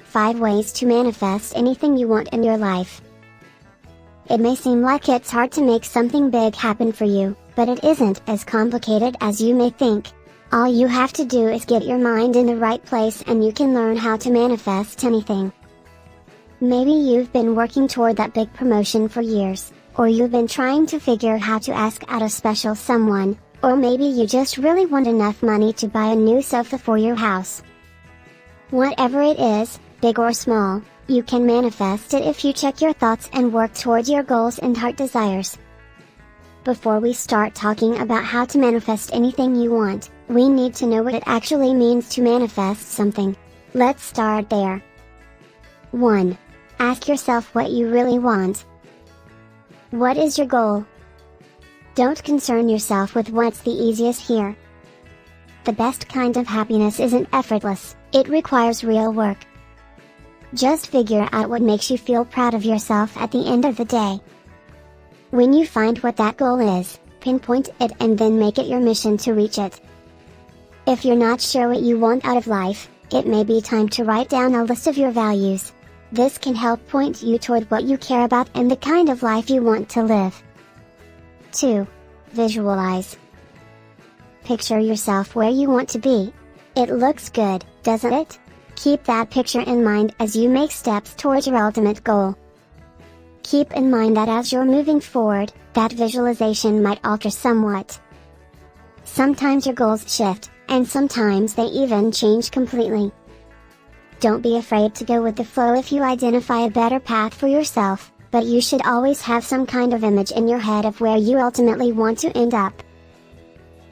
5 ways to manifest anything you want in your life. It may seem like it's hard to make something big happen for you, but it isn't as complicated as you may think. All you have to do is get your mind in the right place and you can learn how to manifest anything. Maybe you've been working toward that big promotion for years, or you've been trying to figure out how to ask out a special someone, or maybe you just really want enough money to buy a new sofa for your house. Whatever it is, big or small, you can manifest it if you check your thoughts and work towards your goals and heart desires. Before we start talking about how to manifest anything you want, we need to know what it actually means to manifest something. Let's start there. 1. Ask yourself what you really want. What is your goal? Don't concern yourself with what's the easiest here. The best kind of happiness isn't effortless, it requires real work. Just figure out what makes you feel proud of yourself at the end of the day. When you find what that goal is, pinpoint it and then make it your mission to reach it. If you're not sure what you want out of life, it may be time to write down a list of your values. This can help point you toward what you care about and the kind of life you want to live. 2. Visualize. Picture yourself where you want to be. It looks good, doesn't it? Keep that picture in mind as you make steps towards your ultimate goal. Keep in mind that as you're moving forward, that visualization might alter somewhat. Sometimes your goals shift, and sometimes they even change completely. Don't be afraid to go with the flow if you identify a better path for yourself, but you should always have some kind of image in your head of where you ultimately want to end up.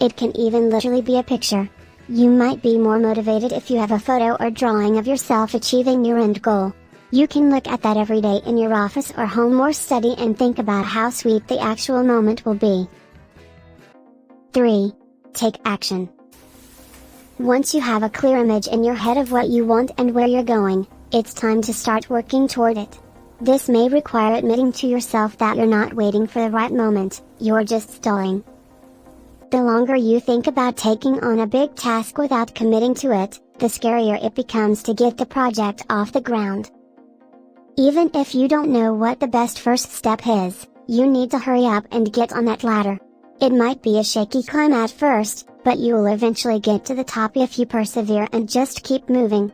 It can even literally be a picture. You might be more motivated if you have a photo or drawing of yourself achieving your end goal. You can look at that every day in your office or home or study and think about how sweet the actual moment will be. 3. Take action. Once you have a clear image in your head of what you want and where you're going, it's time to start working toward it. This may require admitting to yourself that you're not waiting for the right moment, you're just stalling. The longer you think about taking on a big task without committing to it, the scarier it becomes to get the project off the ground. Even if you don't know what the best first step is, you need to hurry up and get on that ladder. It might be a shaky climb at first, but you will eventually get to the top if you persevere and just keep moving.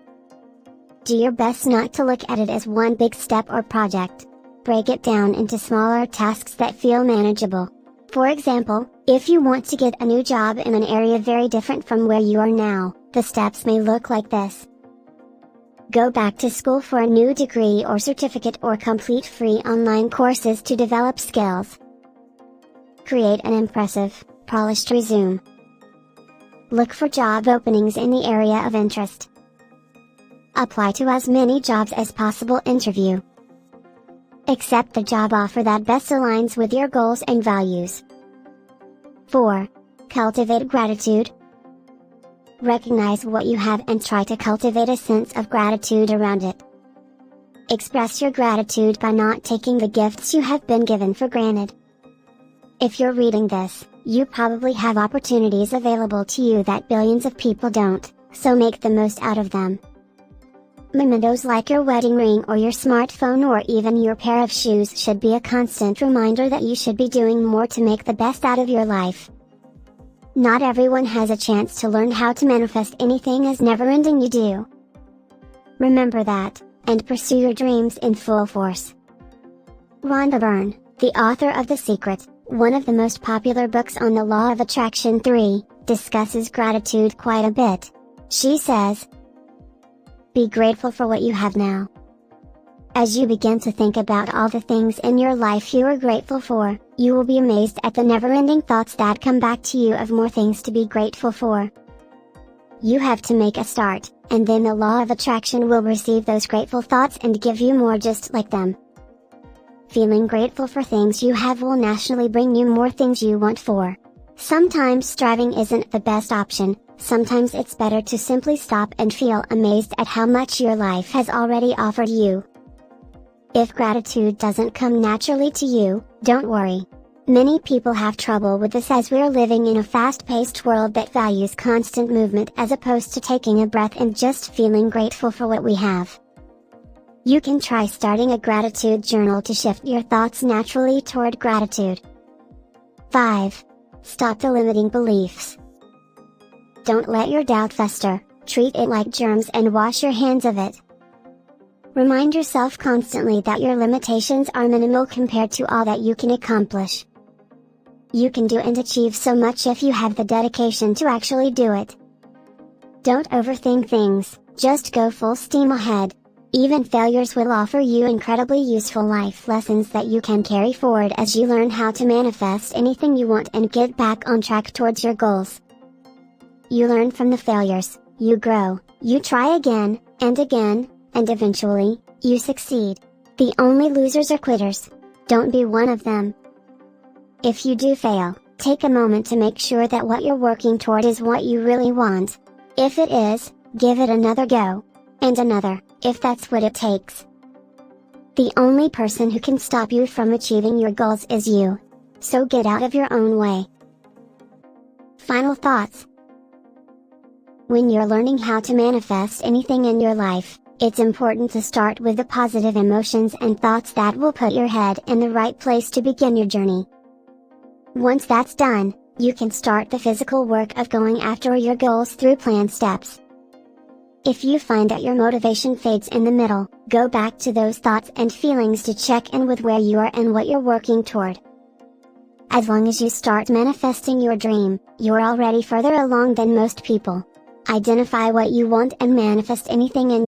Do your best not to look at it as one big step or project. Break it down into smaller tasks that feel manageable. For example, if you want to get a new job in an area very different from where you are now, the steps may look like this. Go back to school for a new degree or certificate or complete free online courses to develop skills. Create an impressive, polished resume. Look for job openings in the area of interest. Apply to as many jobs as possible. Interview. Accept the job offer that best aligns with your goals and values. 4. Cultivate gratitude. Recognize what you have and try to cultivate a sense of gratitude around it. Express your gratitude by not taking the gifts you have been given for granted. If you're reading this, you probably have opportunities available to you that billions of people don't, so make the most out of them. Mementos like your wedding ring or your smartphone or even your pair of shoes should be a constant reminder that you should be doing more to make the best out of your life. Not everyone has a chance to learn how to manifest anything as never-ending you do. Remember that, and pursue your dreams in full force. Rhonda Byrne, the author of The Secret, one of the most popular books on the Law of Attraction 3, discusses gratitude quite a bit. She says, "Be grateful for what you have now." As you begin to think about all the things in your life you are grateful for, you will be amazed at the never-ending thoughts that come back to you of more things to be grateful for. You have to make a start, and then the law of attraction will receive those grateful thoughts and give you more just like them. Feeling grateful for things you have will naturally bring you more things you want for. Sometimes striving isn't the best option, sometimes it's better to simply stop and feel amazed at how much your life has already offered you. If gratitude doesn't come naturally to you, don't worry. Many people have trouble with this as we're living in a fast-paced world that values constant movement as opposed to taking a breath and just feeling grateful for what we have. You can try starting a gratitude journal to shift your thoughts naturally toward gratitude. 5. Stop the limiting beliefs. Don't let your doubt fester, treat it like germs and wash your hands of it. Remind yourself constantly that your limitations are minimal compared to all that you can accomplish. You can do and achieve so much if you have the dedication to actually do it. Don't overthink things, just go full steam ahead. Even failures will offer you incredibly useful life lessons that you can carry forward as you learn how to manifest anything you want and get back on track towards your goals. You learn from the failures, you grow, you try again, and eventually, you succeed. The only losers are quitters. Don't be one of them. If you do fail, take a moment to make sure that what you're working toward is what you really want. If it is, give it another go. And another, if that's what it takes. The only person who can stop you from achieving your goals is you. So get out of your own way. Final thoughts. When you're learning how to manifest anything in your life, it's important to start with the positive emotions and thoughts that will put your head in the right place to begin your journey. Once that's done, you can start the physical work of going after your goals through planned steps. If you find that your motivation fades in the middle, go back to those thoughts and feelings to check in with where you are and what you're working toward. As long as you start manifesting your dream, you're already further along than most people. Identify what you want and manifest anything in